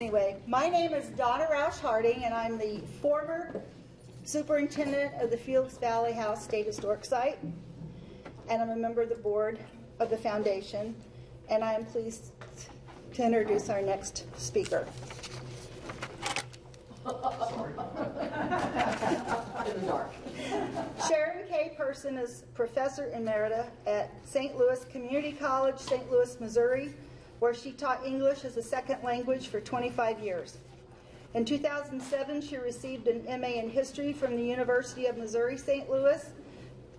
Anyway, my name is Donna Roush Harding, and I'm the former superintendent of the Felix Valley House State Historic Site, and I'm a member of the board of the foundation, and I am pleased to introduce our next speaker. In the dark. Sharon K. Person is Professor Emerita at St. Louis Community College, St. Louis, Missouri, where she taught English as a second language for 25 years. In 2007, she received an MA in History from the University of Missouri, St. Louis.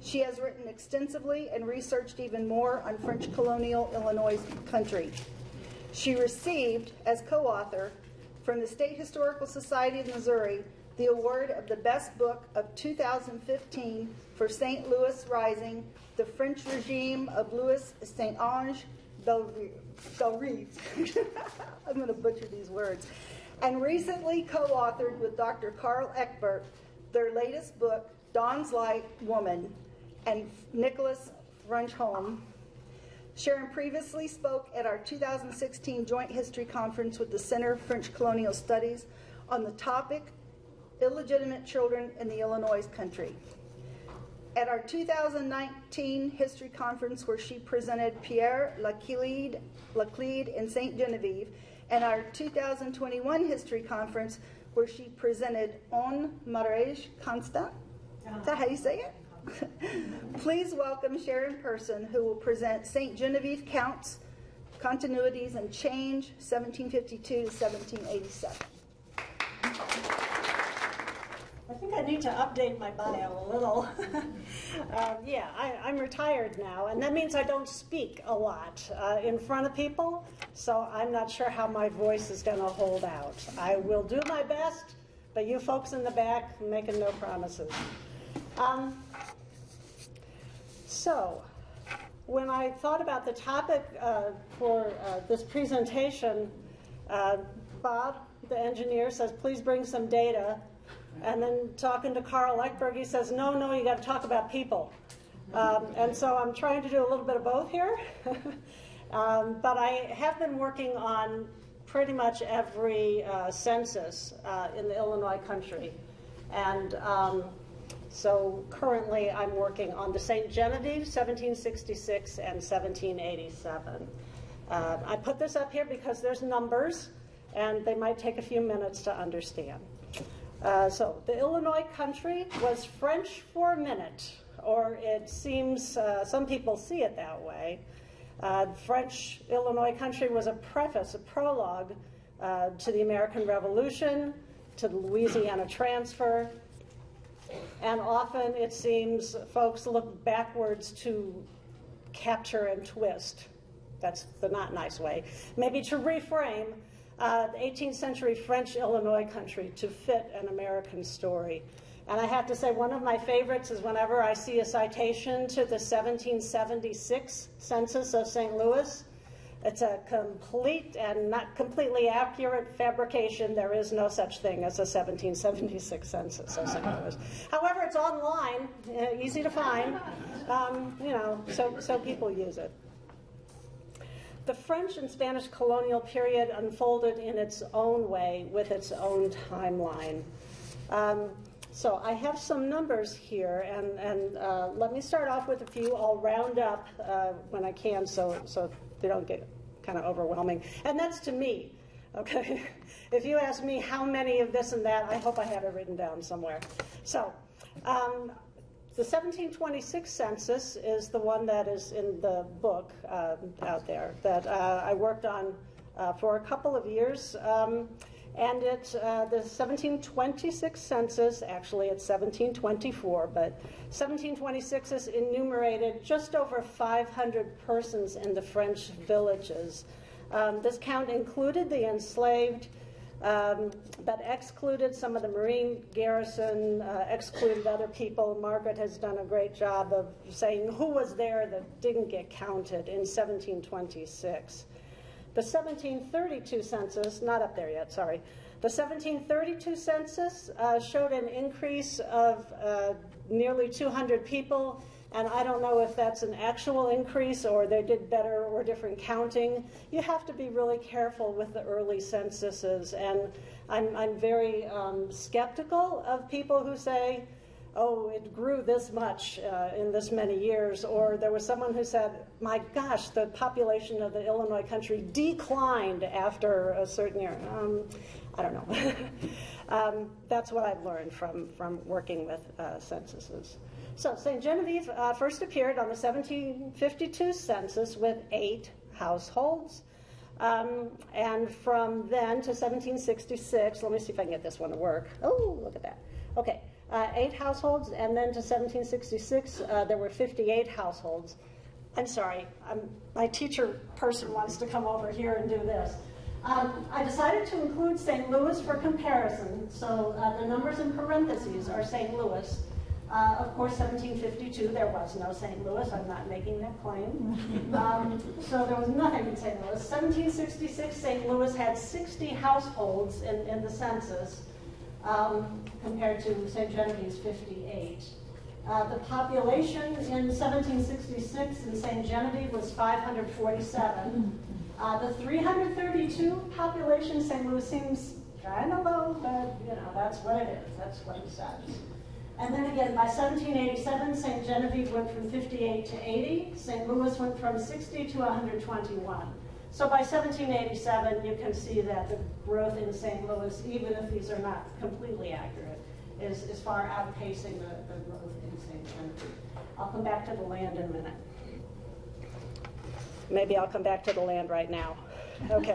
She has written extensively and researched even more on French colonial Illinois country. She received, as co-author, from the State Historical Society of Missouri, the award of the best book of 2015 for St. Louis Rising, the French regime of Louis Saint-Ange Belrive. I'm going to butcher these words. And recently co-authored with Dr. Carl Eckbert their latest book, Dawn's Light Woman, and Nicholas Runchholm. Sharon previously spoke at our 2016 Joint History Conference with the Center for French Colonial Studies on the topic, Illegitimate Children in the Illinois Country. At our 2019 History Conference, where she presented Pierre Laclede in St. Genevieve, and our 2021 History Conference, where she presented En Mariage Constant. Is that how you say it? Please welcome Sharon Person, who will present St. Genevieve Counts, Continuities, and Change, 1752 to 1787. I think I need to update my bio a little. I'm retired now, and that means I don't speak a lot in front of people, so I'm not sure how my voice is going to hold out. I will do my best, but you folks in the back, making no promises. So, when I thought about the topic for this presentation, Bob, the engineer, says, please bring some data. And then talking to Carl Eckberg, he says, no, you got to talk about people. And so I'm trying to do a little bit of both here. But I have been working on pretty much every census in the Illinois country. And so currently I'm working on the St. Genevieve, 1766 and 1787. I put this up here because there's numbers, and they might take a few minutes to understand. So the Illinois country was French for a minute, or it seems some people see it that way. French Illinois country was a preface, a prologue to the American Revolution, to the Louisiana Transfer, and often it seems folks look backwards to capture and twist. That's the not nice way. Maybe to reframe the 18th century French Illinois country to fit an American story. And I have to say, one of my favorites is whenever I see a citation to the 1776 census of St. Louis. It's a complete and not completely accurate fabrication. There is no such thing as a 1776 census of St. Louis. However, it's online, easy to find, so people use it. The French and Spanish colonial period unfolded in its own way with its own timeline. So I have some numbers here, and let me start off with a few. I'll round up when I can so they don't get kind of overwhelming. And that's to me, okay? If you ask me how many of this and that, I hope I have it written down somewhere. So the 1726 census is the one that is in the book out there that I worked on for a couple of years. And it's the 1726 census, actually it's 1724, but 1726 is enumerated just over 500 persons in the French villages. This count included the enslaved, but excluded some of the Marine garrison, excluded other people. Margaret has done a great job of saying who was there that didn't get counted in 1726. The 1732 census, not up there yet, sorry. The 1732 census showed an increase of nearly 200 people And I don't know if that's an actual increase or they did better or different counting. You have to be really careful with the early censuses. And I'm very skeptical of people who say, oh, it grew this much in this many years. Or there was someone who said, my gosh, the population of the Illinois country declined after a certain year. I don't know. That's what I've learned from working with censuses. So St. Genevieve first appeared on the 1752 census with 8 households. And from then to 1766, let me see if I can get this one to work. Oh, look at that. Okay, 8 households, and then to 1766, there were 58 households. I'm sorry, my teacher person wants to come over here and do this. I decided to include St. Louis for comparison, so the numbers in parentheses are St. Louis. Of course, 1752, there was no St. Louis. I'm not making that claim. So there was nothing in St. Louis. 1766, St. Louis had 60 households in the census, compared to St. Genevieve's 58. The population in 1766 in St. Genevieve was 547. The 332 population in St. Louis seems kind of low, but that's what it is. That's what it says. And then again, by 1787, St. Genevieve went from 58 to 80. St. Louis went from 60 to 121. So by 1787, you can see that the growth in St. Louis, even if these are not completely accurate, is far outpacing the growth in St. Genevieve. I'll come back to the land in a minute. Maybe I'll come back to the land right now. Okay.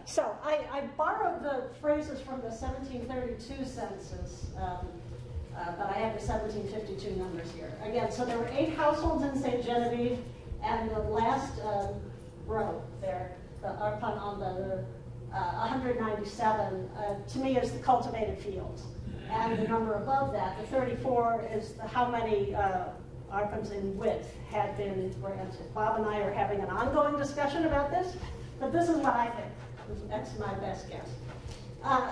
So I borrowed the phrases from the 1732 census, but I have the 1752 numbers here. Again, so there were 8 households in St. Genevieve, and the last row there, the Arpon on the 197, to me is the cultivated fields. And the number above that, the 34, is how many arpons in width had been granted. Bob and I are having an ongoing discussion about this, but this is what I think. That's my best guess.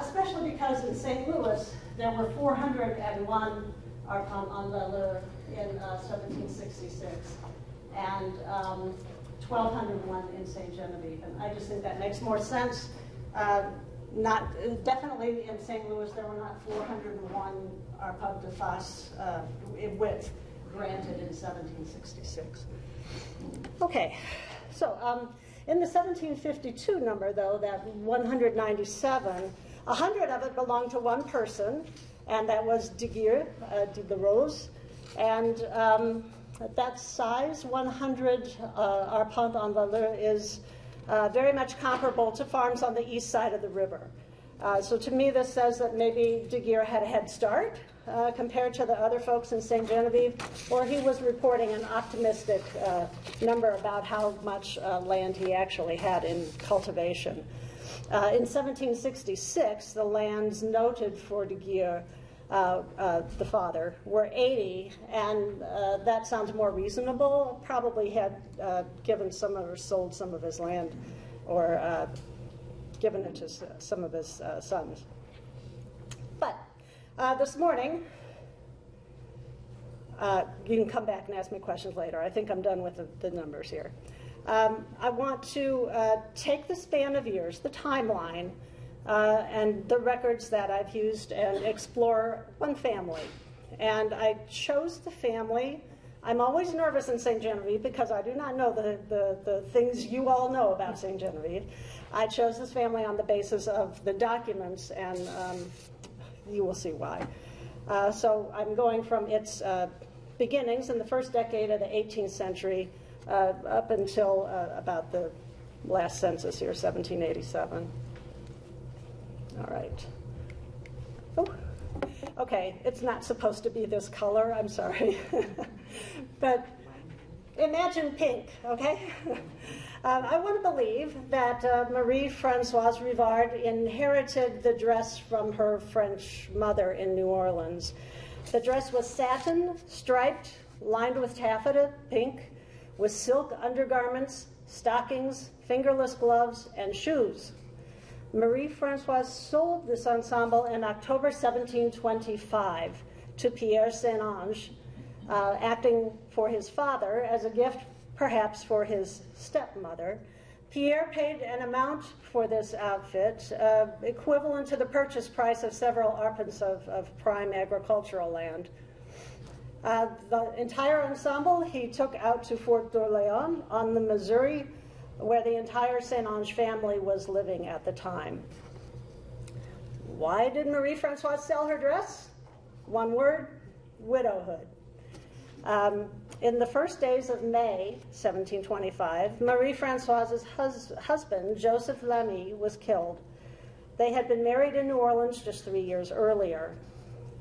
Especially because in St. Louis, there were 401 arpon on Weiler in 1766, and 1,201 in St. Genevieve. And I just think that makes more sense. Definitely in St. Louis, there were not 401 arpon de face in width granted in 1766. Okay, so in the 1752 number, though, that 197, 100 of it belonged to one person, and that was de Rose. And at that size, 100 arpents en valeur is very much comparable to farms on the east side of the river. So to me, this says that maybe de Geer had a head start compared to the other folks in St. Genevieve, or he was reporting an optimistic number about how much land he actually had in cultivation. In 1766, the lands noted for de Geer, the father, were 80, and that sounds more reasonable. Probably had given some or sold some of his land, or given it to some of his sons. But this morning, you can come back and ask me questions later. I think I'm done with the numbers here. I want to take the span of years, the timeline, and the records that I've used and explore one family. And I chose the family. I'm always nervous in St. Genevieve because I do not know the things you all know about St. Genevieve. I chose this family on the basis of the documents, and you will see why. So I'm going from its beginnings in the first decade of the 18th century up until about the last census here, 1787. All right. Oh, okay, it's not supposed to be this color, I'm sorry. But imagine pink, okay? I want to believe that Marie-Françoise Rivard inherited the dress from her French mother in New Orleans. The dress was satin, striped, lined with taffeta, pink, with silk undergarments, stockings, fingerless gloves, and shoes. Marie-Françoise sold this ensemble in October 1725 to Pierre Saint-Ange, acting for his father as a gift perhaps for his stepmother. Pierre paid an amount for this outfit equivalent to the purchase price of several arpents of prime agricultural land. The entire ensemble he took out to Fort d'Orléans on the Missouri, where the entire Saint-Ange family was living at the time. Why did Marie-Françoise sell her dress? One word: widowhood. In the first days of May 1725, Marie-Françoise's husband, Joseph Lamy, was killed. They had been married in New Orleans just 3 years earlier.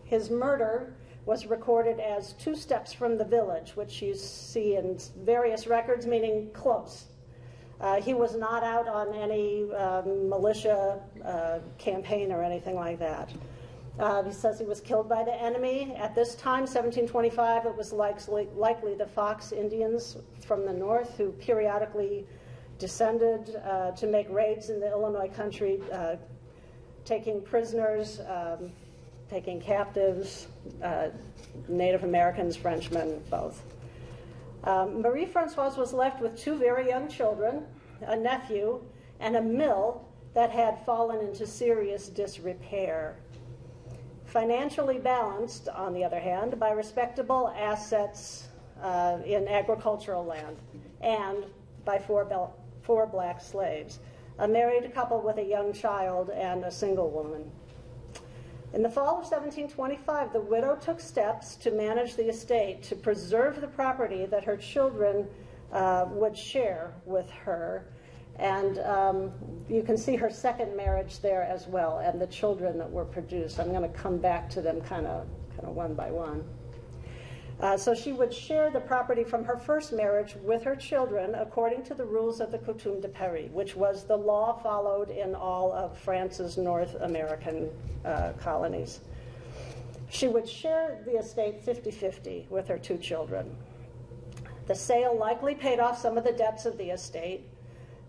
His murder was recorded as 2 steps from the village, which you see in various records, meaning close. He was not out on any militia campaign or anything like that. He says he was killed by the enemy. At this time, 1725, it was likely the Fox Indians from the north who periodically descended to make raids in the Illinois country, taking prisoners, taking captives, Native Americans, Frenchmen, both. Marie-Françoise was left with 2 very young children, a nephew, and a mill that had fallen into serious disrepair. Financially balanced, on the other hand, by respectable assets in agricultural land and by 4 black slaves, a married couple with a young child and a single woman. In the fall of 1725, the widow took steps to manage the estate to preserve the property that her children would share with her. And you can see her second marriage there as well, and the children that were produced. I'm going to come back to them kind of one by one. So she would share the property from her first marriage with her children according to the rules of the Coutume de Paris, which was the law followed in all of France's North American colonies. She would share the estate 50-50 with her 2 children. The sale likely paid off some of the debts of the estate.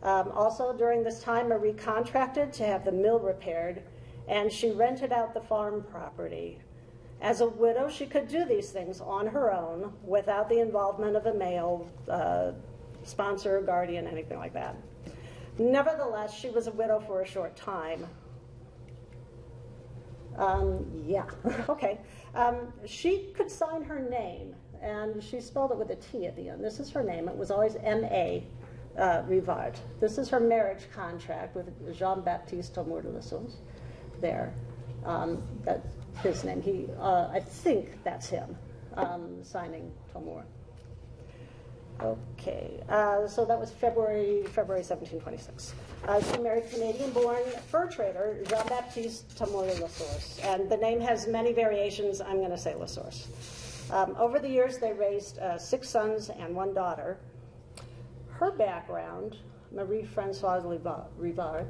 Also, during this time, Marie contracted to have the mill repaired, and she rented out the farm property. As a widow, she could do these things on her own without the involvement of a male sponsor, guardian, anything like that. Nevertheless, she was a widow for a short time. She could sign her name, and she spelled it with a T at the end. This is her name. It was always M.A. Rivard. This is her marriage contract with Jean-Baptiste Tomour de la Sauce there. That's his name. I think that's him signing Tomour. Okay, so that was February 1726. She married Canadian-born fur trader Jean-Baptiste Tomour de la Sauce, and the name has many variations. I'm going to say La Sauce. Over the years, they raised 6 sons and 1 daughter. Her background, Marie-Françoise Rivard,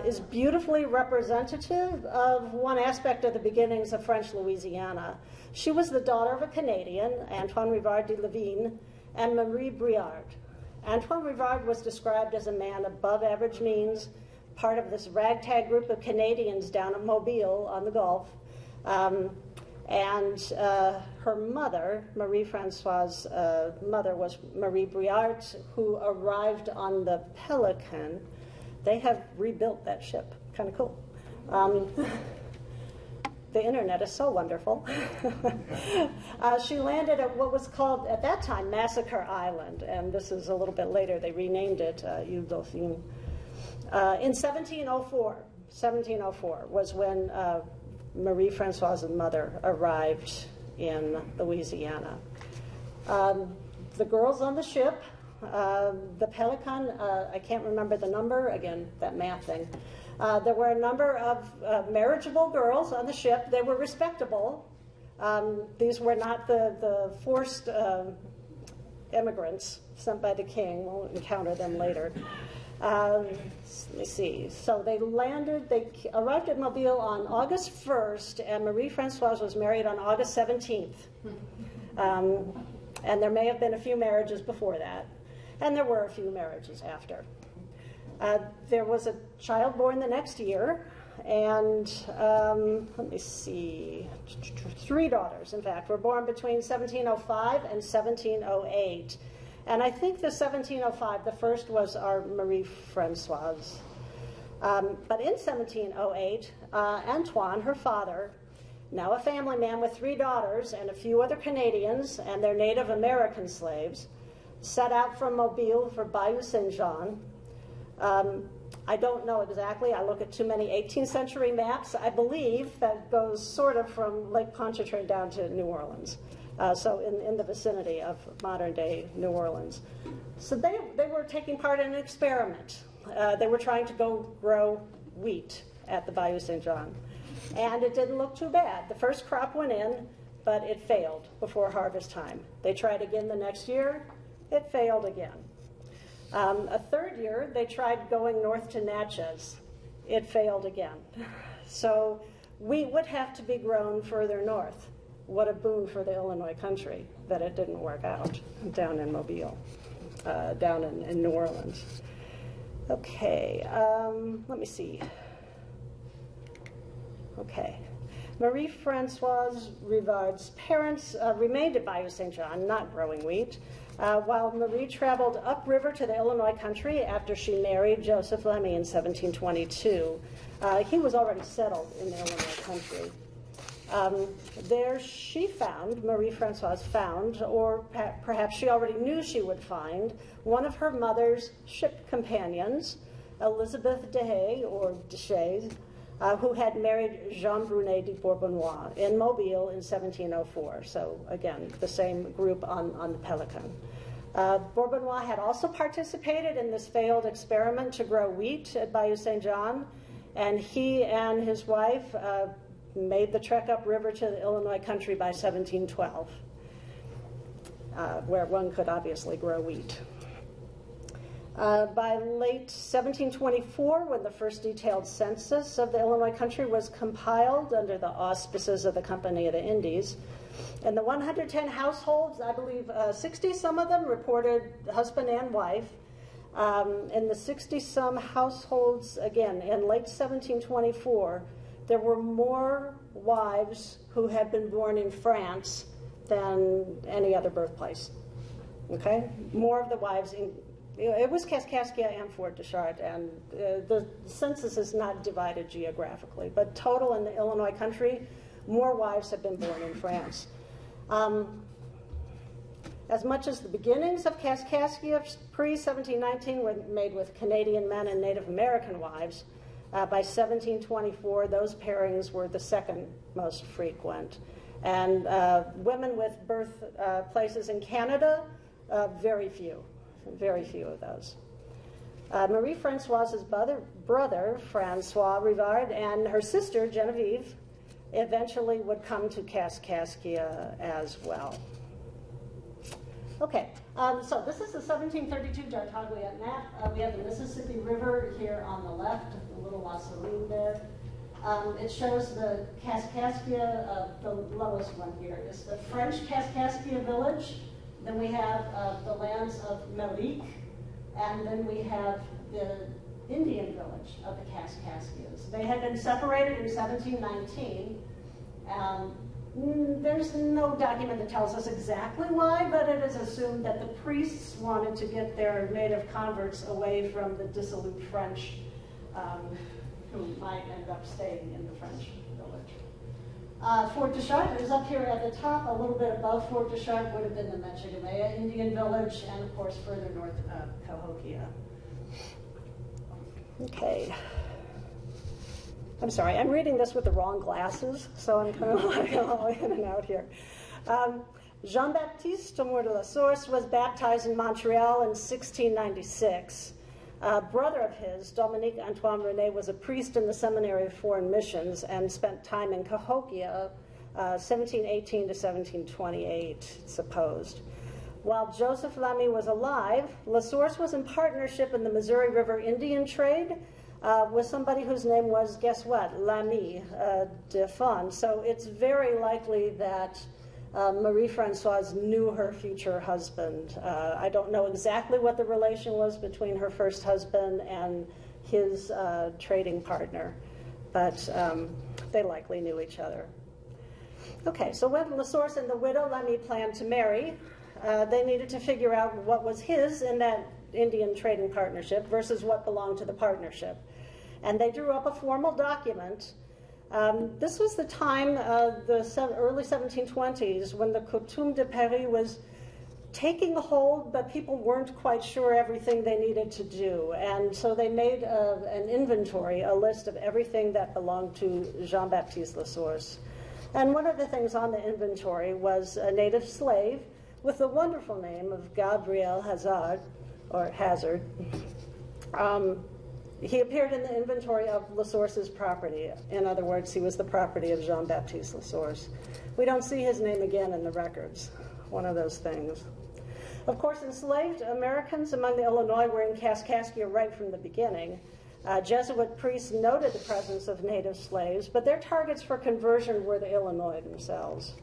is beautifully representative of one aspect of the beginnings of French Louisiana. She was the daughter of a Canadian, Antoine Rivard de Levine, and Marie Briard. Antoine Rivard was described as a man above average means, part of this ragtag group of Canadians down at Mobile on the Gulf. Her mother, Marie-Françoise's mother, was Marie Briard, who arrived on the Pelican. They have rebuilt that ship. Kind of cool. The internet is so wonderful. She landed at what was called, at that time, Massacre Island, and this is a little bit later. They renamed it Ile Dauphine. In 1704 was when Marie-Françoise's mother arrived in Louisiana. The girls on the ship, the Pelican, I can't remember the number, again, that math thing. There were a number of marriageable girls on the ship. They were respectable. These were not the forced immigrants sent by the king. We'll encounter them later. Let me see. So they arrived at Mobile on August 1st, and Marie-Françoise was married on August 17th. And there may have been a few marriages before that, and there were a few marriages after. There was a child born the next year, And let me see, 3 daughters, in fact, were born between 1705 and 1708. And I think the 1705, the first was our Marie Francoise. But in 1708, Antoine, her father, now a family man with 3 daughters and a few other Canadians and their Native American slaves, set out from Mobile for Bayou Saint-Jean. I don't know exactly. I look at too many 18th century maps. I believe that goes sort of from Lake Pontchartrain down to New Orleans. So in the vicinity of modern-day New Orleans. So they were taking part in an experiment. They were trying to go grow wheat at the Bayou Saint-Jean. And it didn't look too bad. The first crop went in, but it failed before harvest time. They tried again the next year. It failed again. A third year, they tried going north to Natchez. It failed again. So wheat would have to be grown further north. What a boon for the Illinois country that it didn't work out down in Mobile, down in New Orleans. Okay, let me see. Okay. Marie Francoise Rivard's parents remained at Bayou Saint-Jean, not growing wheat, while Marie traveled upriver to the Illinois country after she married Joseph Lamy in 1722. He was already settled in the Illinois country. There she found, Marie Francoise found, or perhaps she already knew she would find, one of her mother's ship companions, Elizabeth Dehaye, or Deshays, who had married Jean Brunet de Bourbonnois in Mobile in 1704. So again, the same group on the Pelican. Bourbonnois had also participated in this failed experiment to grow wheat at Bayou Saint-Jean, and he and his wife made the trek upriver to the Illinois country by 1712, where one could obviously grow wheat. By late 1724, when the first detailed census of the Illinois country was compiled under the auspices of the Company of the Indies, in the 110 households, I believe 60 some of them reported husband and wife. In the 60-some households, again, in late 1724, there were more wives who had been born in France than any other birthplace. Okay? More of the wives it was Kaskaskia and Fort Deschartres, and the census is not divided geographically, but total in the Illinois country, more wives have been born in France. As much as the beginnings of Kaskaskia pre-1719 were made with Canadian men and Native American wives, by 1724, those pairings were the second most frequent. And women with birth places in Canada, very few of those. Marie Francoise's brother, Francois Rivard, and her sister, Genevieve, eventually would come to Kaskaskia as well. Okay, so this is the 1732 Dartaglia map. We have the Mississippi River here on the left, the little La Saline there. It shows the Kaskaskia, the lowest one here is the French Kaskaskia village. Then we have the lands of Melique, and then we have the Indian village of the Kaskaskias. They had been separated in 1719. There's no document that tells us exactly why, but it is assumed that the priests wanted to get their native converts away from the dissolute French who might end up staying in the French village. Fort Deschartres is up here at the top. A little bit above Fort Deschartres would have been the Mechigamea Indian village, and of course further north, Cahokia. Okay. I'm sorry, I'm reading this with the wrong glasses, so I'm kind of like all in and out here. Jean-Baptiste Amour de la Source was baptized in Montreal in 1696. A brother of his, Dominique Antoine René, was a priest in the Seminary of Foreign Missions and spent time in Cahokia, 1718 to 1728, it's supposed. While Joseph Lamy was alive, La Source was in partnership in the Missouri River Indian trade with somebody whose name was, guess what, Lamy de Fon. So it's very likely that Marie Francoise knew her future husband. I don't know exactly what the relation was between her first husband and his trading partner, but they likely knew each other. Okay, so when La Source and the widow Lemmy planned to marry, they needed to figure out what was his in that Indian trading partnership versus what belonged to the partnership. And they drew up a formal document. This was the time, the early 1720s, when the Coutume de Paris was taking hold, but people weren't quite sure everything they needed to do. And so they made an inventory, a list of everything that belonged to Jean-Baptiste La Source. And one of the things on the inventory was a native slave with the wonderful name of Gabriel Hazard, or Hazard. He appeared in the inventory of La Source's property. In other words, he was the property of Jean-Baptiste La Source. We don't see his name again in the records, one of those things. Of course, enslaved Americans among the Illinois were in Kaskaskia right from the beginning. Jesuit priests noted the presence of native slaves, but their targets for conversion were the Illinois themselves.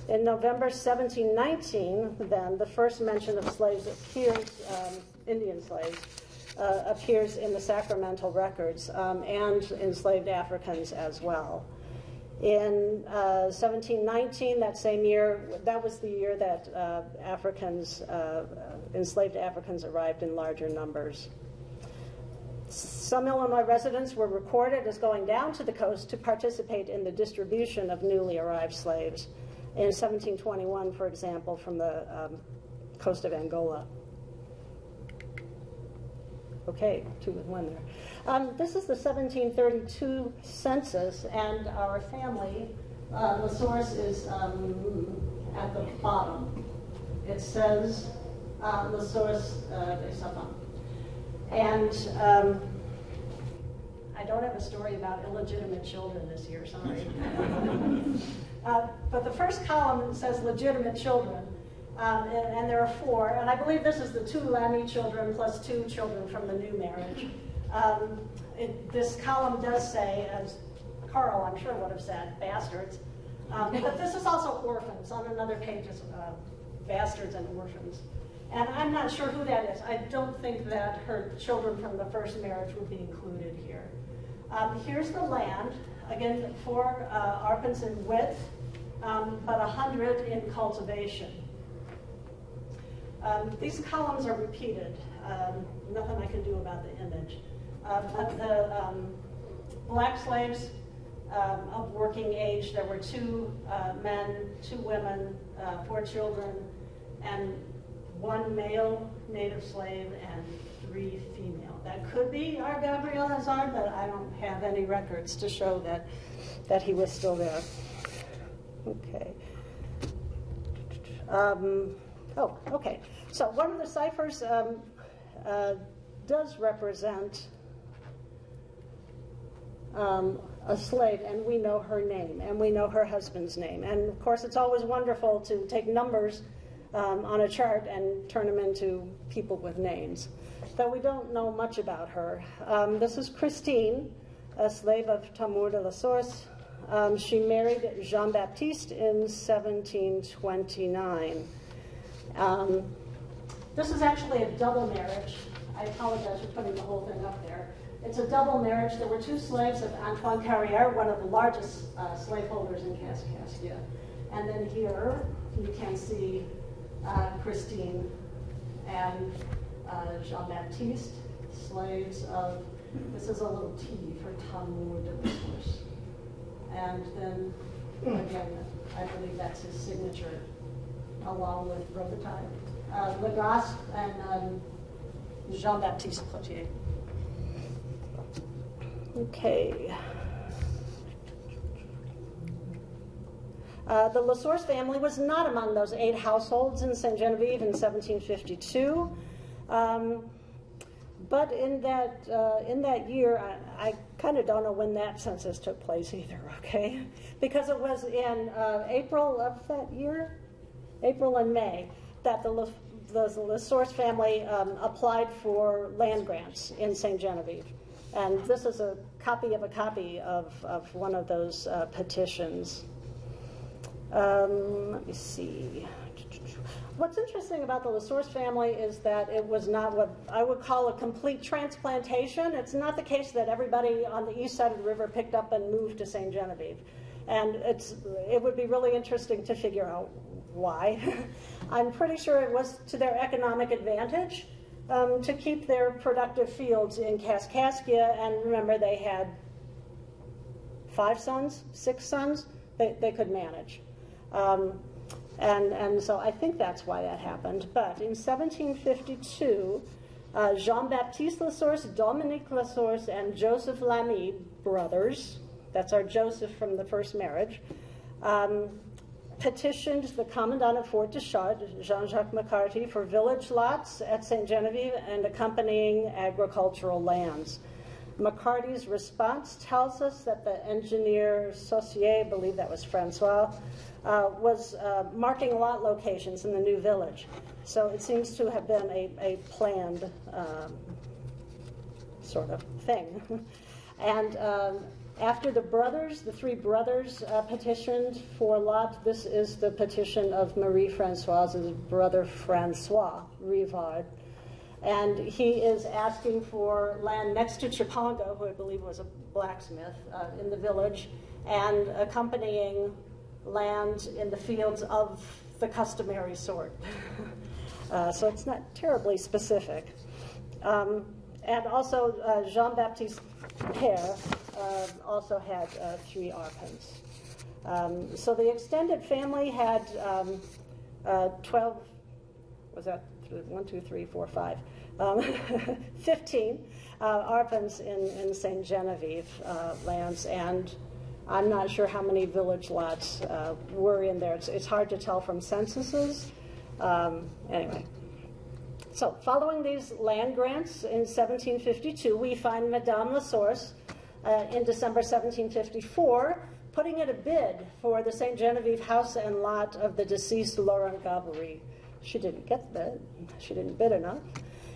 In November 1719, then, the first mention of slaves appears, Indian slaves, appears in the sacramental records, and enslaved Africans as well. In 1719, that same year, that was the year that enslaved Africans arrived in larger numbers. Some Illinois residents were recorded as going down to the coast to participate in the distribution of newly arrived slaves. In 1721, for example, from the coast of Angola. Okay, 2 with 1 there. This is the 1732 census, and our family, La Source, is at the bottom. It says La Source de Savant. And I don't have a story about illegitimate children this year, sorry. But the first column says legitimate children, and there are 4. And I believe this is the 2 Lemmy children plus 2 children from the new marriage. This column does say, as Carl, I'm sure, would have said, bastards. But this is also orphans. On another page is bastards and orphans. And I'm not sure who that is. I don't think that her children from the first marriage would be included here. Here's the land. Again, 4 arpents in width, but 100 in cultivation. These columns are repeated. Nothing I can do about the image. But the black slaves of working age, there were 2 men, 2 women, 4 children, and 1 male native slave and 3 female. That could be our Gabriel Hazard, but I don't have any records to show that he was still there. Okay. Okay. So one of the ciphers does represent a slave, and we know her name, and we know her husband's name. And of course, it's always wonderful to take numbers on a chart and turn them into people with names. Though we don't know much about her. This is Christine, a slave of Tamur de la Source. She married Jean-Baptiste in 1729. This is actually a double marriage. I apologize for putting the whole thing up there. It's a double marriage. There were 2 slaves of Antoine Carrière, one of the largest slaveholders in Kaskaskia. And then here you can see Christine and Jean-Baptiste, slaves of, this is a little T for Tamur de la Source. And then, again, I believe that's his signature, along with Robitaille. Legas and Jean-Baptiste Cloutier. Okay. The La Source family was not among those 8 households in St. Genevieve in 1752. But in that year, I kind of don't know when that census took place either, okay? Because it was in April of that year, April and May, that the La Source family applied for land grants in St. Genevieve. And this is a copy of one of those petitions. Let me see. What's interesting about the LaSource family is that it was not what I would call a complete transplantation. It's not the case that everybody on the east side of the river picked up and moved to St. Genevieve. And it would be really interesting to figure out why. I'm pretty sure it was to their economic advantage to keep their productive fields in Kaskaskia. And remember, they had 5 sons, 6 sons, they could manage. And so I think that's why that happened. But in 1752, Jean-Baptiste LaSource, Dominique LaSource, and Joseph Lamy, brothers, that's our Joseph from the first marriage, petitioned the commandant of Fort Deschartres, Jean-Jacques McCarty, for village lots at St. Genevieve and accompanying agricultural lands. McCarty's response tells us that the engineer Saucier, I believe that was Francois, was marking lot locations in the new village. So it seems to have been a planned sort of thing. And after the brothers, the 3 brothers petitioned for a lot, this is the petition of Marie Françoise's brother Francois Rivard. And he is asking for land next to Chipongo, who I believe was a blacksmith in the village, and accompanying land in the fields of the customary sort. So it's not terribly specific. And also Jean-Baptiste Père also had 3 arpents. So the extended family had 12, was that 1, 2, 3, 4, 5, 15 arpents in St. Genevieve lands, and I'm not sure how many village lots were in there. It's hard to tell from censuses. Anyway, so following these land grants in 1752, we find Madame LaSource in December 1754 putting in a bid for the St. Genevieve house and lot of the deceased Laurent Gabory. She didn't get the bid. She didn't bid enough.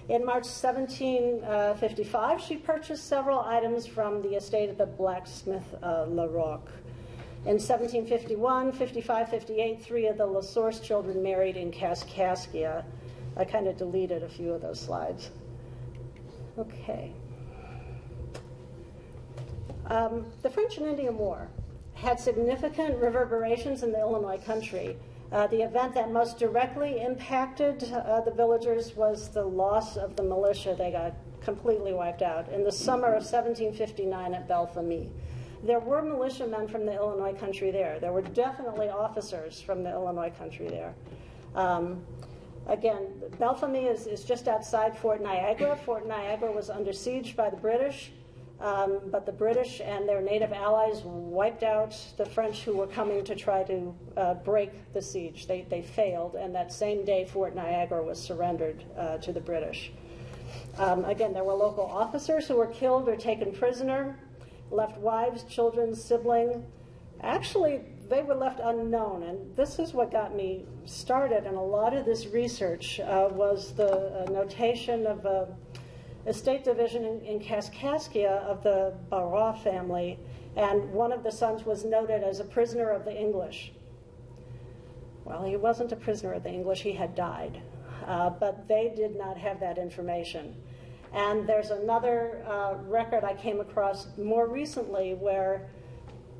In March 1755, she purchased several items from the estate of the blacksmith Larocque. In 1751, 55, 58, 3 of the LaSource children married in Kaskaskia. I kind of deleted a few of those slides. Okay. The French and Indian War had significant reverberations in the Illinois country. The event that most directly impacted the villagers was the loss of the militia. They got completely wiped out in the summer of 1759 at Belfamie. There were militiamen from the Illinois country there. There were definitely officers from the Illinois country there. Again, Belfamie is just outside Fort Niagara. Fort Niagara was under siege by the British. But the British and their native allies wiped out the French who were coming to try to break the siege. They failed, and that same day Fort Niagara was surrendered to the British. Again, there were local officers who were killed or taken prisoner, left wives, children, siblings. Actually, they were left unknown, and this is what got me started in a lot of this research, was the notation of a estate division in Kaskaskia of the Barra family, and one of the sons was noted as a prisoner of the English. Well, he wasn't a prisoner of the English, he had died, but they did not have that information. And there's another record I came across more recently where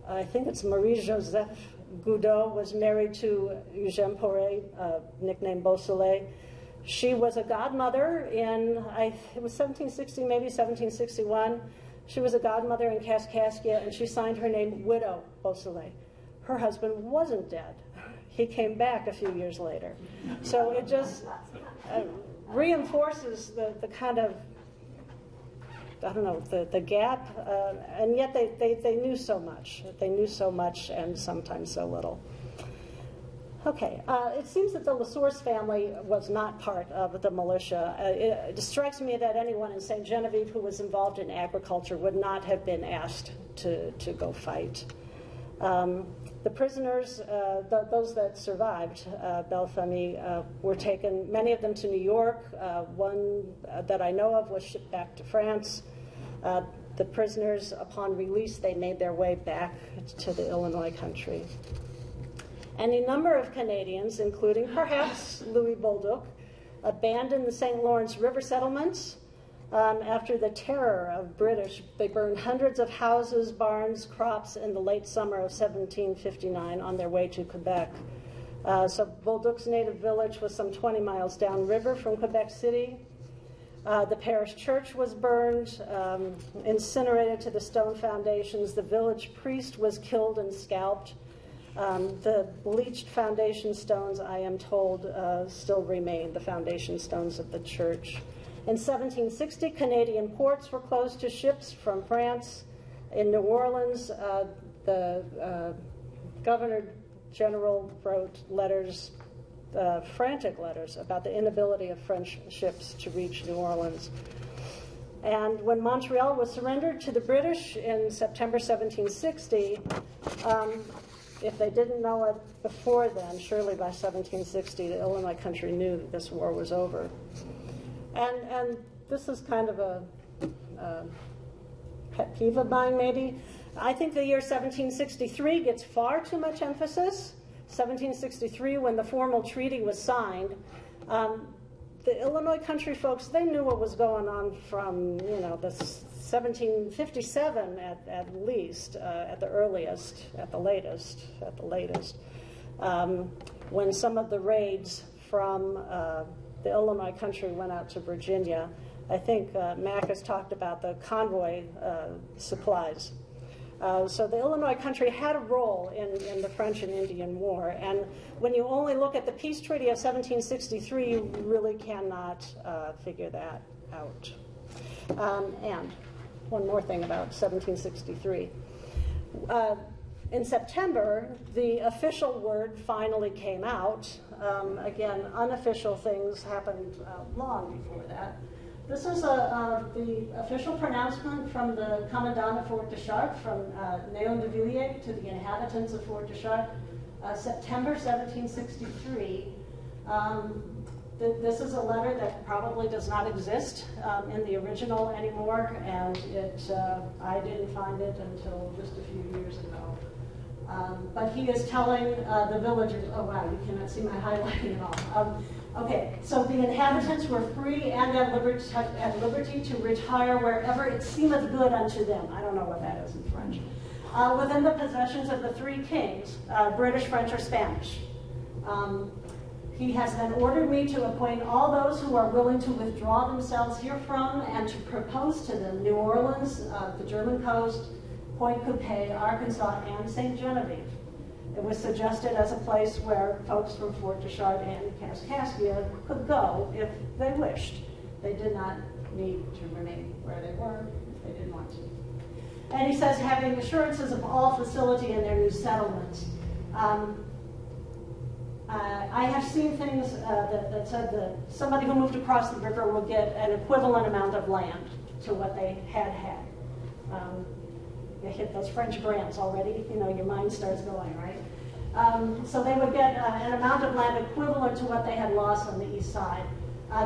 I think it's Marie-Joseph Goudot was married to Eugène Poré, nicknamed Beausoleil. She was a godmother in, it was 1760, maybe 1761. She was a godmother in Kaskaskia, and she signed her name Widow Beausoleil. Her husband wasn't dead. He came back a few years later. So it just reinforces the kind of, I don't know, the gap, and yet they knew so much. They knew so much and sometimes so little. Okay, it seems that the LaSource family was not part of the militia. It strikes me that anyone in St. Genevieve who was involved in agriculture would not have been asked to go fight. The prisoners, those that survived Belfamie, were taken, many of them to New York. One that I know of was shipped back to France. The prisoners, upon release, they made their way back to the Illinois country. Any number of Canadians, including perhaps Louis Bolduc, abandoned the St. Lawrence River settlements. After the terror of British, they burned hundreds of houses, barns, crops in the late summer of 1759 on their way to Quebec. So Bolduc's native village was some 20 miles downriver from Quebec City. The parish church was burned, incinerated to the stone foundations. The village priest was killed and scalped. The bleached foundation stones, I am told, still remain, the foundation stones of the church. In 1760, Canadian ports were closed to ships from France. In New Orleans, the Governor General wrote letters, frantic letters, about the inability of French ships to reach New Orleans. And when Montreal was surrendered to the British in September 1760, if they didn't know it before then, surely by 1760, the Illinois country knew that this war was over. And this is kind of a pet peeve of mine, maybe. I think the year 1763 gets far too much emphasis. 1763, when the formal treaty was signed, the Illinois country folks, they knew what was going on from, the 1757 at least, at the earliest, at the latest, when some of the raids from the Illinois country went out to Virginia. I think Mac has talked about the convoy supplies. So the Illinois country had a role in the French and Indian War. And when you only look at the peace treaty of 1763, you really cannot figure that out. And one more thing about 1763. In September, the official word finally came out. Again, unofficial things happened long before that. This is the official pronouncement from the Commandant of Fort de Chartres, from Léon de Villiers to the inhabitants of Fort de Chartres, September 1763. This is a letter that probably does not exist in the original anymore, and I didn't find it until just a few years ago. But he is telling the villagers, oh wow, you cannot see my highlighting at all. Okay, so the inhabitants were free and at liberty to retire wherever it seemeth good unto them. I don't know what that is in French. Within the possessions of the three kings, British, French, or Spanish. He has then ordered me to appoint all those who are willing to withdraw themselves herefrom and to propose to them New Orleans, the German coast, Point Coupé, Arkansas, and St. Genevieve. It was suggested as a place where folks from Fort de Chartres and Kaskaskia could go if they wished. They did not need to remain where they were if they didn't want to. And he says, having assurances of all facility in their new settlements. I have seen things that said that somebody who moved across the river will get an equivalent amount of land to what they had. You hit those French grants already, your mind starts going, right? So they would get an amount of land equivalent to what they had lost on the east side.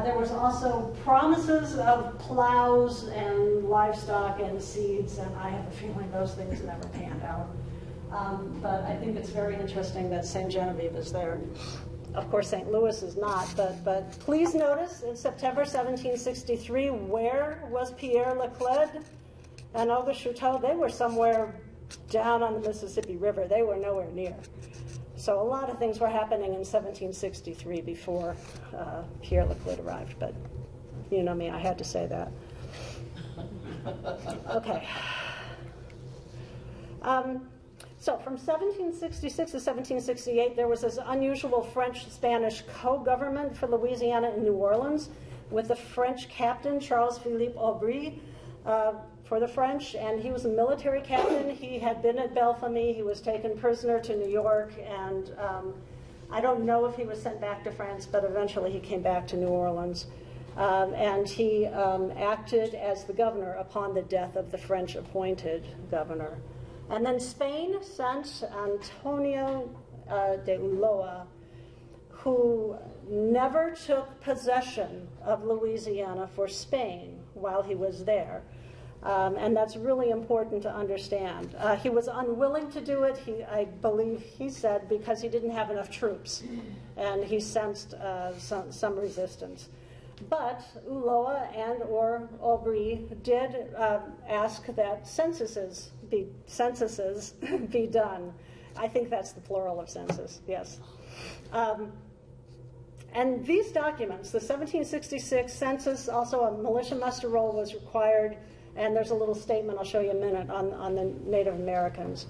There was also promises of plows and livestock and seeds, and I have a feeling those things never panned out. But I think it's very interesting that St. Genevieve is there. Of course, St. Louis is not, but please notice in September 1763, where was Pierre Leclerc and Auguste Chouteau? They were somewhere down on the Mississippi River. They were nowhere near. So a lot of things were happening in 1763 before Pierre Leclerc arrived, but you know me, I had to say that. Okay. So from 1766 to 1768, there was this unusual French-Spanish co-government for Louisiana and New Orleans with the French captain, Charles-Philippe Aubry, for the French, and he was a military captain. He had been at Belfamy. He was taken prisoner to New York, and I don't know if he was sent back to France, but eventually he came back to New Orleans. And he acted as the governor upon the death of the French-appointed governor. And then Spain sent Antonio de Ulloa, who never took possession of Louisiana for Spain while he was there. And that's really important to understand. He was unwilling to do it, I believe he said, because he didn't have enough troops. And he sensed some resistance. But Ulloa and or Aubry did ask that censuses be done. I think that's the plural of census, yes. And these documents, the 1766 census, also a militia muster roll was required, and there's a little statement I'll show you in a minute on the Native Americans.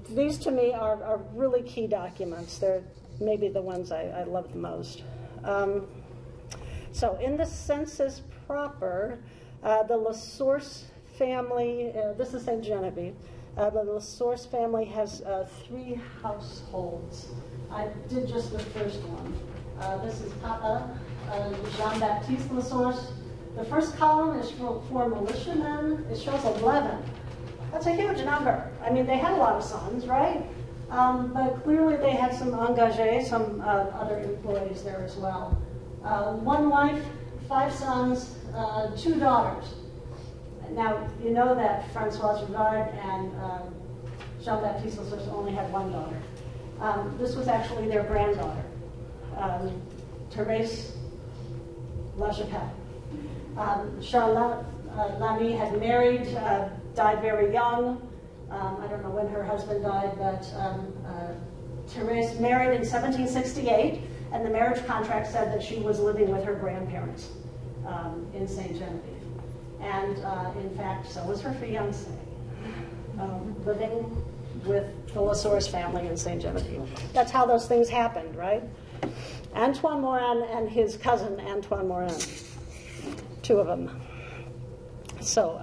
These to me are really key documents. They're maybe the ones I love the most. So in the census proper, the La Source family, this is St. Genevieve, the La Source family has 3 households. I did just the first one. This is Papa Jean-Baptiste La Source. The first column is for militiamen. It shows 11. That's a huge number. I mean, they had a lot of sons, right? But clearly they had some engagés, some other employees there as well. 1 wife, 5 sons, 2 daughters. Now, you know that Françoise Girardeau and Jean-Baptiste La Source only had 1 daughter. This was actually their granddaughter, Thérèse Lachapelle. Charlotte Lamy had married, died very young. I don't know when her husband died, but Thérèse married in 1768, and the marriage contract said that she was living with her grandparents in St. Genevieve. And in fact, so was her fiance, living with the La Source family in St. Genevieve. That's how those things happened, right? Antoine Morin and his cousin Antoine Morin, 2 of them. So,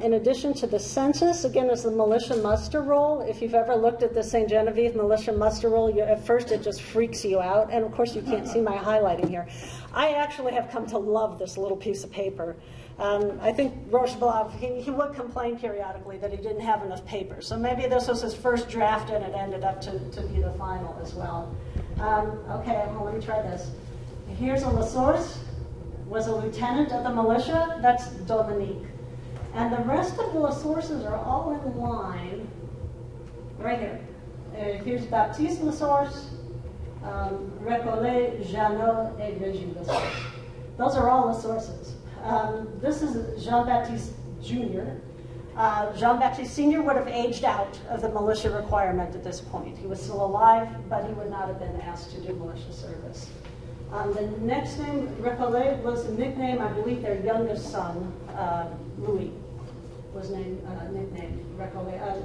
in addition to the census, again, is the militia muster roll. If you've ever looked at the St. Genevieve militia muster roll, at first it just freaks you out. And of course, you can't see my highlighting here. I actually have come to love this little piece of paper. I think Rocheblav, he would complain periodically that he didn't have enough paper. So maybe this was his first draft and it ended up to be the final as well. Okay, well, let me try this. Here's a La Source, was a lieutenant of the militia. That's Dominique. And the rest of the La Sources are all in line right here. Here's Baptiste La Source, Récollet, Jeannot, and Régis La Source. Those are all La Sources. This is Jean-Baptiste Jr. Jean-Baptiste Sr. would have aged out of the militia requirement at this point. He was still alive, but he would not have been asked to do militia service. The next name, Récollet, was a nickname, I believe their youngest son, Louis, was nicknamed Récollet.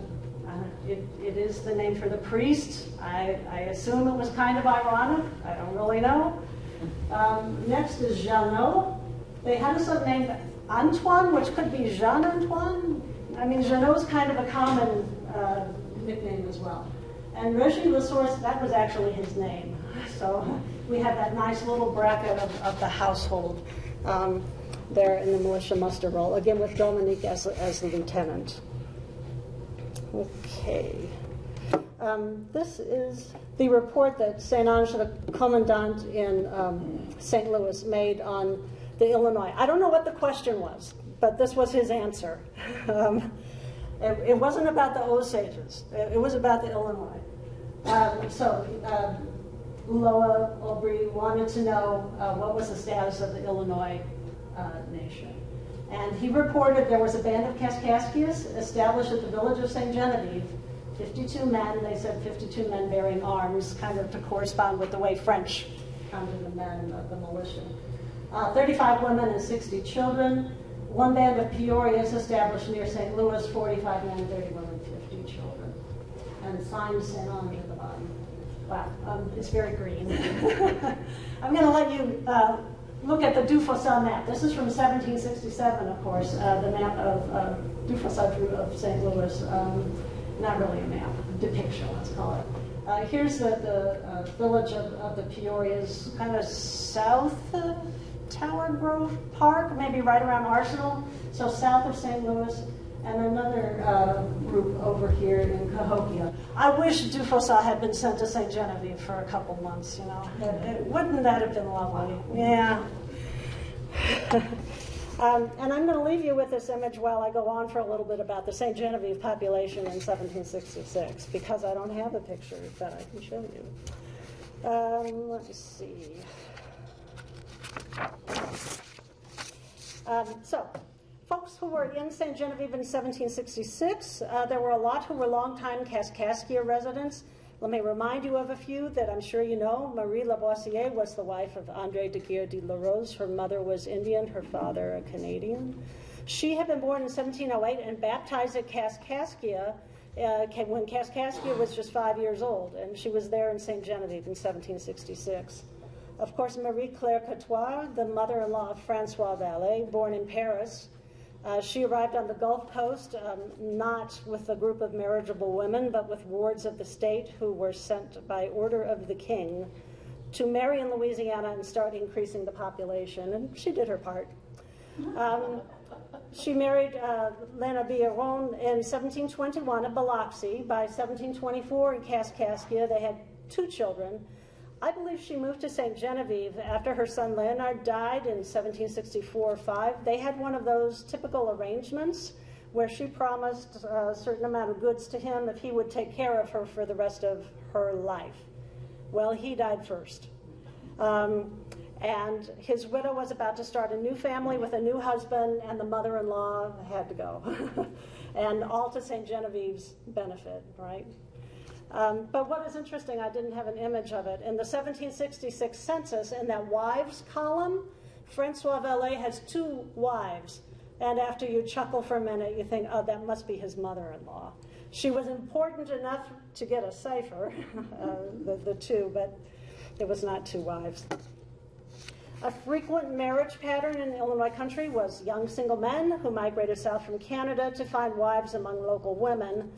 It is the name for the priest. I assume it was kind of ironic. I don't really know. Next is Jeannot. They had a son named Antoine, which could be Jean-Antoine. I mean, Jeannot's kind of a common nickname as well. And Régis La Source, that was actually his name. So we have that nice little bracket of the household there in the militia muster roll, again with Dominique as the lieutenant. Okay. This is the report that St. Ange, the commandant in St. Louis, made on the Illinois. I don't know what the question was, but this was his answer. It wasn't about the Osages. It was about the Illinois. Ulloa Aubry wanted to know what was the status of the Illinois nation. And he reported there was a band of Kaskaskias established at the village of St. Genevieve. 52 men, they said 52 men bearing arms, kind of to correspond with the way French counted the men of the militia. 35 women and 60 children. 1 band of Peorias established near St. Louis, 45 men, 30 women, 50 children. And signed St. Ange at the bottom. Wow, it's very green. I'm going to let you look at the Dufausset map. This is from 1767, of course, the map of Dufausset of St. Louis. Not really a map, a depiction, let's call it. Here's the village of the Peorias, kind of south of Tower Grove Park, maybe right around Arsenal, so south of St. Louis, and another group over here in Cahokia. I wish Dufausset had been sent to St. Genevieve for a couple months, you know. Wouldn't that have been lovely? Yeah. And I'm going to leave you with this image while I go on for a little bit about the St. Genevieve population in 1766, because I don't have a picture that I can show you. Let me see. So, folks who were in St. Genevieve in 1766, there were a lot who were longtime Kaskaskia residents. Let me remind you of a few that I'm sure you know. Marie Lavoisier was the wife of André de Guerre de la Rose. Her mother was Indian, her father a Canadian. She had been born in 1708 and baptized at Kaskaskia when Kaskaskia was just 5 years old, and she was there in St. Genevieve in 1766. Of course, Marie-Claire Catois, the mother-in-law of Francois Vallet, born in Paris. She arrived on the Gulf Coast, not with a group of marriageable women, but with wards of the state who were sent by order of the king to marry in Louisiana and start increasing the population, and she did her part. She married Lena Biron in 1721 at Biloxi. By 1724 in Kaskaskia, they had 2 children. I believe she moved to St. Genevieve after her son Leonard died in 1764-5. They had one of those typical arrangements where she promised a certain amount of goods to him if he would take care of her for the rest of her life. Well, he died first. And his widow was about to start a new family with a new husband, and the mother-in-law had to go. And all to St. Genevieve's benefit, right? But what is interesting, I didn't have an image of it. In the 1766 census, in that wives column, Francois Vallet has 2 wives. And after you chuckle for a minute, you think, oh, that must be his mother-in-law. She was important enough to get a cipher, the 2, but it was not 2 wives. A frequent marriage pattern in the Illinois country was young single men who migrated south from Canada to find wives among local women.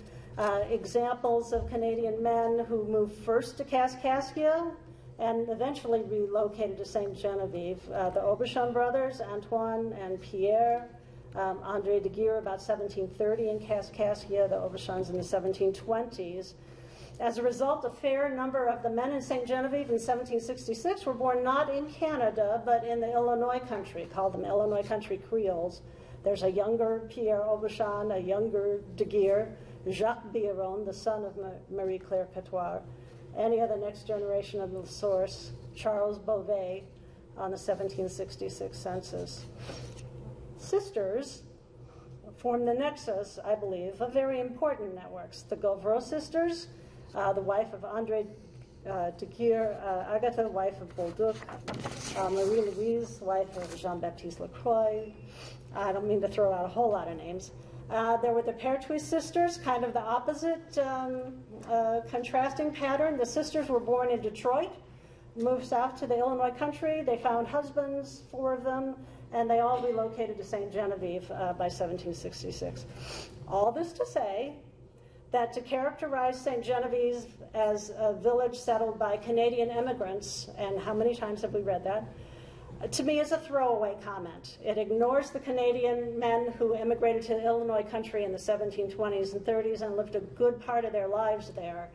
Examples of Canadian men who moved first to Kaskaskia and eventually relocated to St. Genevieve. The Aubuchon brothers, Antoine and Pierre, André de Guerre about 1730 in Kaskaskia, the Aubuchons in the 1720s. As a result, a fair number of the men in St. Genevieve in 1766 were born not in Canada, but in the Illinois country, called them Illinois country Creoles. There's a younger Pierre Aubuchon, a younger de Guerre, Jacques Biron, the son of Marie-Claire Catois, any of the next generation of the source, Charles Beauvais, on the 1766 census. Sisters form the nexus, I believe, of very important networks. The Gauvreau sisters, the wife of André de Guerre, Agatha, wife of Bolduc, Marie-Louise, wife of Jean-Baptiste Lacroix. I don't mean to throw out a whole lot of names. There were the Pertuis sisters, kind of the opposite contrasting pattern. The sisters were born in Detroit, moved south to the Illinois country. They found husbands, 4 of them, and they all relocated to St. Genevieve by 1766. All this to say that to characterize St. Genevieve as a village settled by Canadian immigrants, and how many times have we read that, to me is a throwaway comment. It ignores the Canadian men who immigrated to the Illinois country in the 1720s and 30s and lived a good part of their lives there,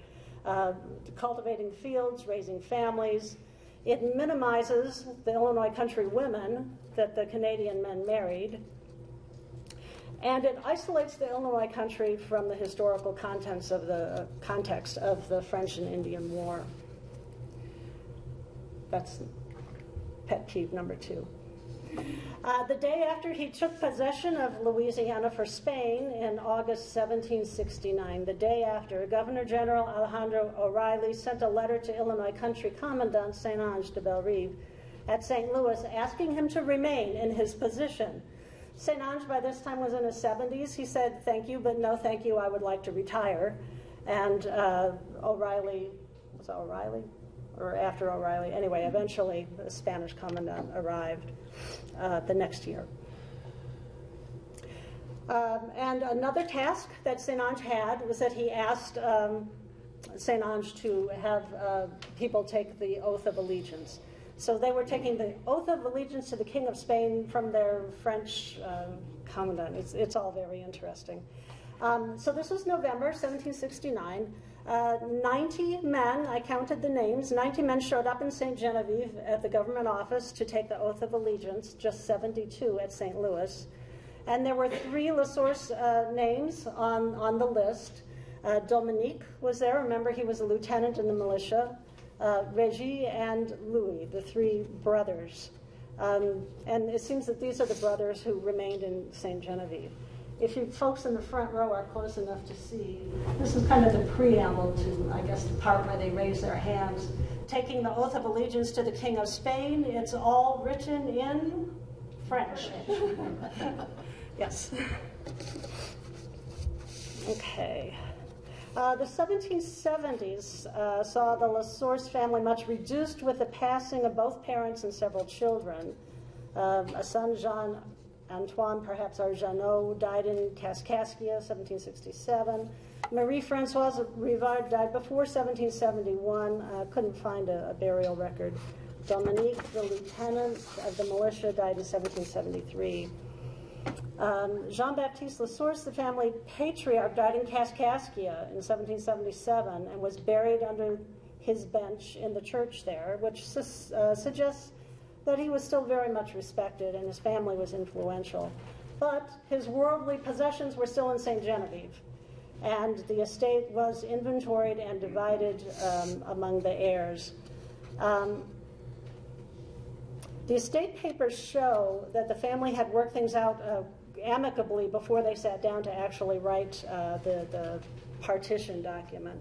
cultivating fields, raising families. It minimizes the Illinois country women that the Canadian men married. And it isolates the Illinois country from the historical context of the French and Indian War. That's pet peeve number 2. The day after he took possession of Louisiana for Spain in August 1769, the day after, Governor General Alejandro O'Reilly sent a letter to Illinois Country Commandant Saint-Ange de Bellerive at St. Louis asking him to remain in his position. Saint-Ange by this time was in his 70s. He said, thank you, but no thank you, I would like to retire. And O'Reilly, was it O'Reilly? Or after O'Reilly. Anyway, eventually the Spanish commandant arrived the next year. And another task that Saint-Ange had was that he asked Saint-Ange to have people take the oath of allegiance. So they were taking the oath of allegiance to the King of Spain from their French commandant. It's all very interesting. So this was November 1769. 90 men, I counted the names, 90 men showed up in St. Genevieve at the government office to take the oath of allegiance, just 72 at St. Louis. And there were 3 La Source names on the list. Dominique was there. Remember, he was a lieutenant in the militia. Regis and Louis, the 3 brothers. And it seems that these are the brothers who remained in St. Genevieve. If you folks in the front row are close enough to see, this is kind of the preamble to, I guess, the part where they raise their hands. Taking the oath of allegiance to the King of Spain, it's all written in French. Yes. Okay. The 1770s saw the La Source family much reduced with the passing of both parents and several children. A son, Jean-Antoine, perhaps Arjaneau, died in Kaskaskia, 1767. Marie-Françoise Rivard died before 1771. Couldn't find a burial record. Dominique, the lieutenant of the militia, died in 1773. Jean-Baptiste La Source, the family patriarch, died in Kaskaskia in 1777 and was buried under his bench in the church there, which suggests that he was still very much respected and his family was influential. But his worldly possessions were still in St. Genevieve, and the estate was inventoried and divided among the heirs. The estate papers show that the family had worked things out amicably before they sat down to actually write the partition document.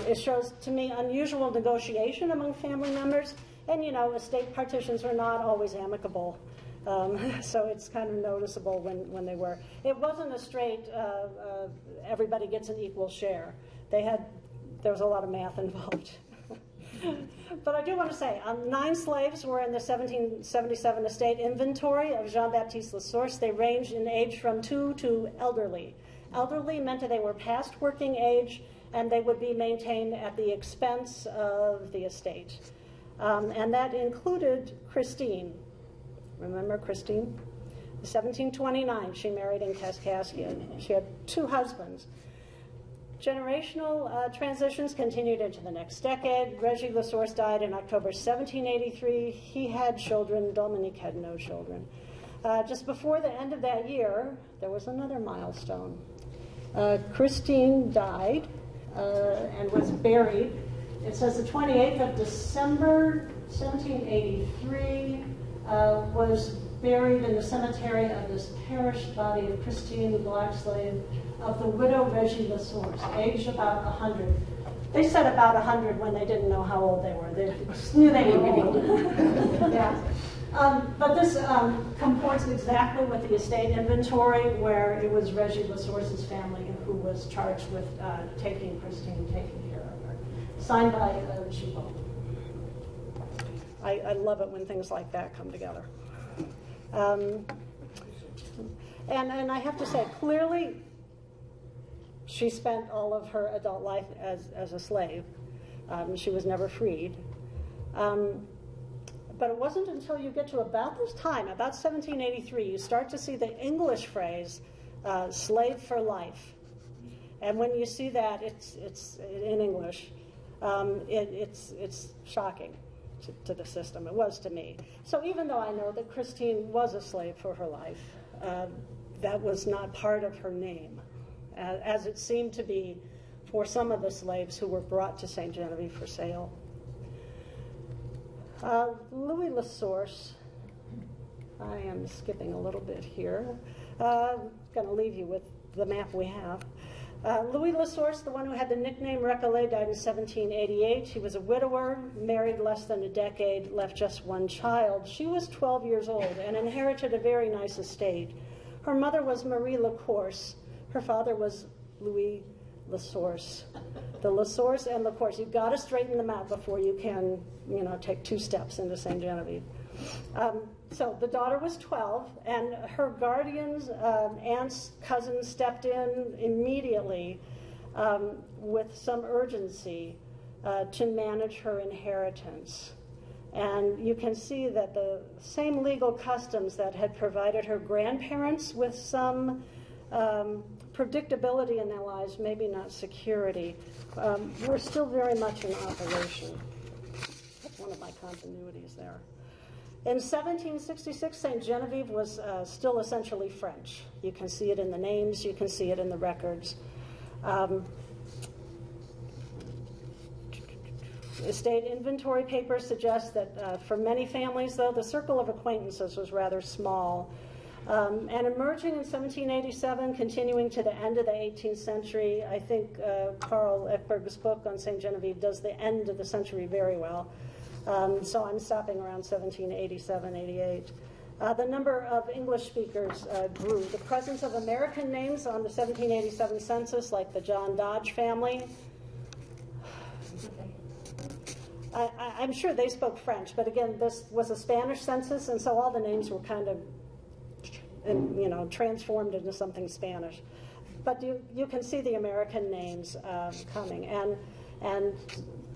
It shows, to me, unusual negotiation among family members, and estate partitions are not always amicable. So it's kind of noticeable when they were. It wasn't a straight, everybody gets an equal share. There was a lot of math involved. But I do want to say, 9 slaves were in the 1777 estate inventory of Jean-Baptiste La Source. They ranged in age from 2 to elderly. Elderly meant that they were past working age, and they would be maintained at the expense of the estate. And that included Christine. Remember Christine? In 1729, she married in Kaskaskia. She had 2 husbands. Generational transitions continued into the next decade. Regis La Source died in October 1783. He had children. Dominique had no children. Just before the end of that year, there was another milestone. Christine died and was buried. It says the 28th of December, 1783, was buried in the cemetery of this perished body of Christine, the black slave, of the widow Regis La Source, aged about 100. They said about 100 when they didn't know how old they were. They knew they were old. Yeah. But this comports exactly with the estate inventory, where it was Regis La Source's family who was charged with taking Christine, taking care of her. Signed by Chibot. I love it when things like that come together. And I have to say, clearly, she spent all of her adult life as a slave. She was never freed. But it wasn't until you get to about this time, about 1783, you start to see the English phrase, slave for life. And when you see that, it's in English, it's shocking to the system. It was to me. So even though I know that Christine was a slave for her life, that was not part of her name, as it seemed to be for some of the slaves who were brought to St. Genevieve for sale. Louis La Source, I am skipping a little bit here. I'm going to leave you with the map we have. Louis La Source, the one who had the nickname Recollet, died in 1788. He was a widower, married less than a decade, left just 1 child. She was 12 years old and inherited a very nice estate. Her mother was Marie La Course. Her father was Louis La Source. The La Source and La Course, you've got to straighten them out before you can, take 2 steps into St. Genevieve. So the daughter was 12, and her guardians, aunts, cousins stepped in immediately with some urgency to manage her inheritance. And you can see that the same legal customs that had provided her grandparents with some predictability in their lives, maybe not security, were still very much in operation. That's one of my continuities there. In 1766, St. Genevieve was still essentially French. You can see it in the names, you can see it in the records. Estate inventory papers suggest that for many families, though, the circle of acquaintances was rather small. And emerging in 1787, continuing to the end of the 18th century, I think Carl Ekberg's book on St. Genevieve does the end of the century very well. So I'm stopping around 1787, 88. The number of English speakers grew. The presence of American names on the 1787 census, like the John Dodge family, I'm sure they spoke French, but again, this was a Spanish census, and so all the names were kind of, transformed into something Spanish. But you can see the American names coming, and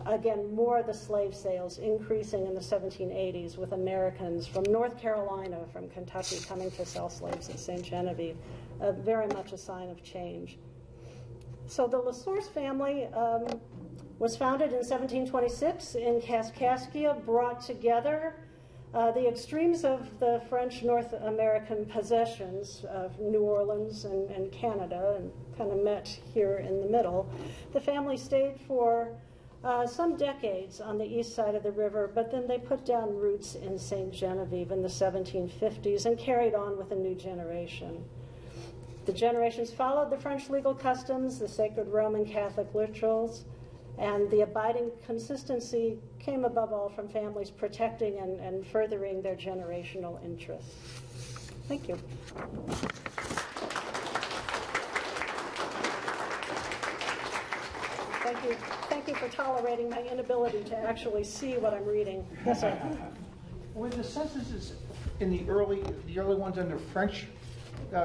again, more of the slave sales increasing in the 1780s with Americans from North Carolina, from Kentucky, coming to sell slaves at St. Genevieve. Very much a sign of change. So the LaSource family was founded in 1726 in Kaskaskia, brought together the extremes of the French North American possessions of New Orleans and Canada, and kind of met here in the middle. The family stayed for some decades on the east side of the river, but then they put down roots in St. Genevieve in the 1750s and carried on with a new generation. The generations followed the French legal customs, the sacred Roman Catholic rituals, and the abiding consistency came above all from families protecting and furthering their generational interests. Thank you. Thank you for tolerating my inability to actually see what I'm reading. Yes, sir. Were the censuses in the early ones under French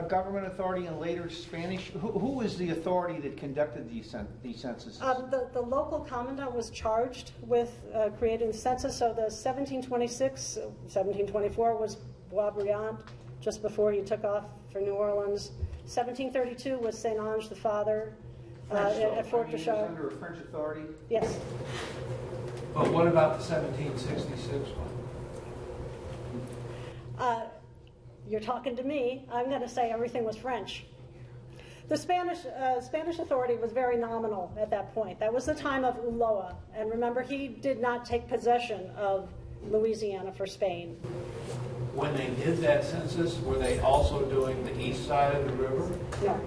government authority and later Spanish? Who was the authority that conducted these censuses? The local commandant was charged with creating the census. So the 1726, 1724 was Boisbriand, just before he took off for New Orleans. 1732 was Saint Ange the Father at Fort de Char. Under a French authority? Yes. But what about the 1766 one? You're talking to me. I'm going to say everything was French. The Spanish authority was very nominal at that point. That was the time of Ulloa. And remember, he did not take possession of Louisiana for Spain. When they did that census, were they also doing the east side of the river? No.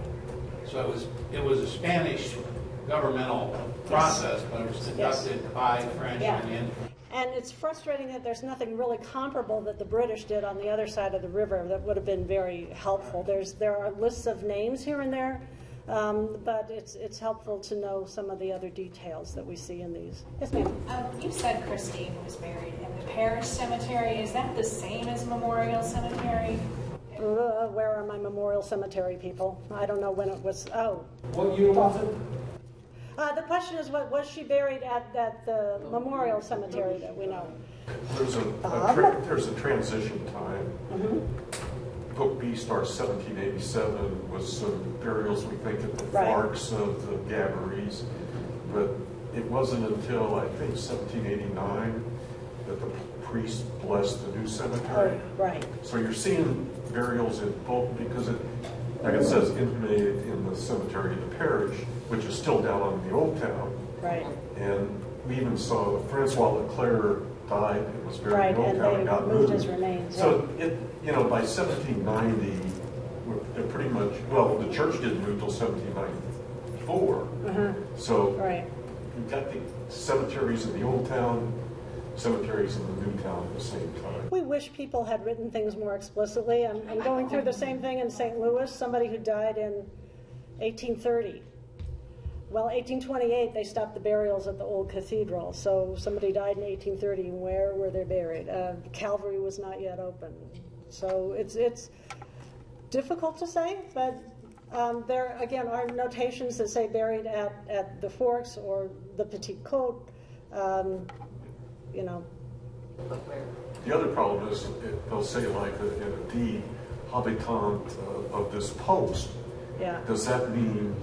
So it was a Spanish governmental process, but it was conducted by French and Indian. And it's frustrating that there's nothing really comparable that the British did on the other side of the river that would have been very helpful. There are lists of names here and there, but it's helpful to know some of the other details that we see in these. Yes, ma'am. You said Christine was buried in the parish cemetery. Is that the same as Memorial Cemetery? Where are my Memorial Cemetery people? I don't know when it was. Oh. What year was it? The question is, what was she buried at the Memorial Cemetery that we know? There's a transition time. Mm-hmm. Book B starts 1787 with some burials, we think, at the Farks of the Gabarese. But it wasn't until, I think, 1789 that the priest blessed the new cemetery. Right. So you're seeing burials in both, because it, like it says, intimated in the cemetery of the parish, which is still down in the old town. Right. And we even saw Francois Leclerc died and was buried in the old town and got moved his remains. So by 1790, they're pretty much, well, the church didn't move till 1794. So you've got the cemeteries in the old town, cemeteries in the new town at the same time. We wish people had written things more explicitly. I'm going through the same thing in St. Louis, somebody who died in 1830. Well, 1828, they stopped the burials at the old cathedral. So somebody died in 1830, where were they buried? Calvary was not yet open. So it's difficult to say, but there, again, are notations that say buried at the Forks or the Petite Côte, The other problem is they'll say, like in a deed, habitant of this post, Yeah. Does that mean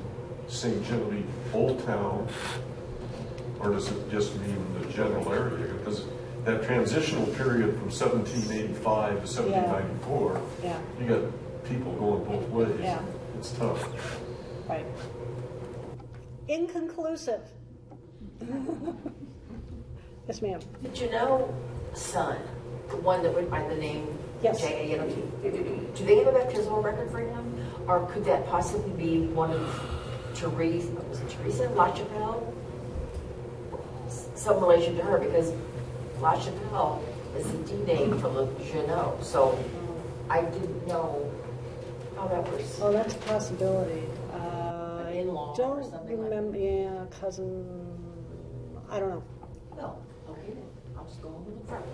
St. Genevieve Old Town, or does it just mean the general area? Because that transitional period from 1785 to 1794, Yeah. you got people going both ways. Yeah. It's tough. Right. Inconclusive. Yes, ma'am. Did you know son, the one that went by the name Yes. J.A., you know, do they have a baptismal record for him? Or could that possibly be one of Teresa, was it Teresa LaChapelle? Some relation to her, because LaChapelle is the D name for the Jeannot. So I didn't know how that was. Oh, that's a possibility. An in-law or Don't something like remember. Yeah, cousin. I don't know. Well, okay then, I'll just go on with the front.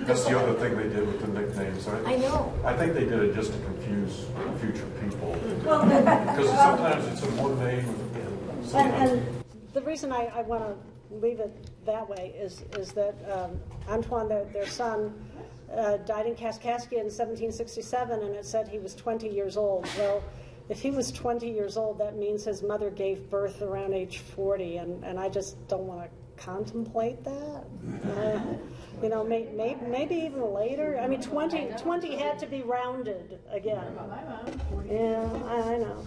That's the other thing they did with the nicknames. I know. I think they did it just to confuse future people. Because sometimes it's in one name and sometimes. And the reason I want to leave it that way is that Antoine, their son, died in Kaskaskia in 1767, and it said he was 20 years old. Well, if he was 20 years old, that means his mother gave birth around age 40, and I just don't want to contemplate that. You know, maybe even later. I mean, 20 had to be rounded again. Yeah, I know.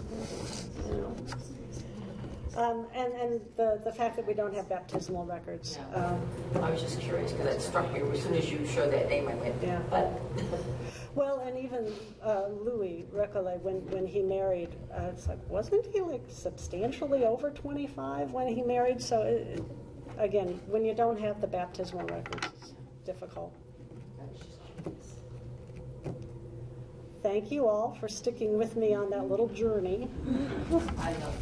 And the fact that we don't have baptismal records. I was just curious because it struck me as soon as you showed that name, I went, Yeah. but. Well, and even Louis Recollet, when he married, it's like, wasn't he like substantially over 25 when he married? So, again, when you don't have the baptismal records, it's difficult. Thank you all for sticking with me on that little journey. I know.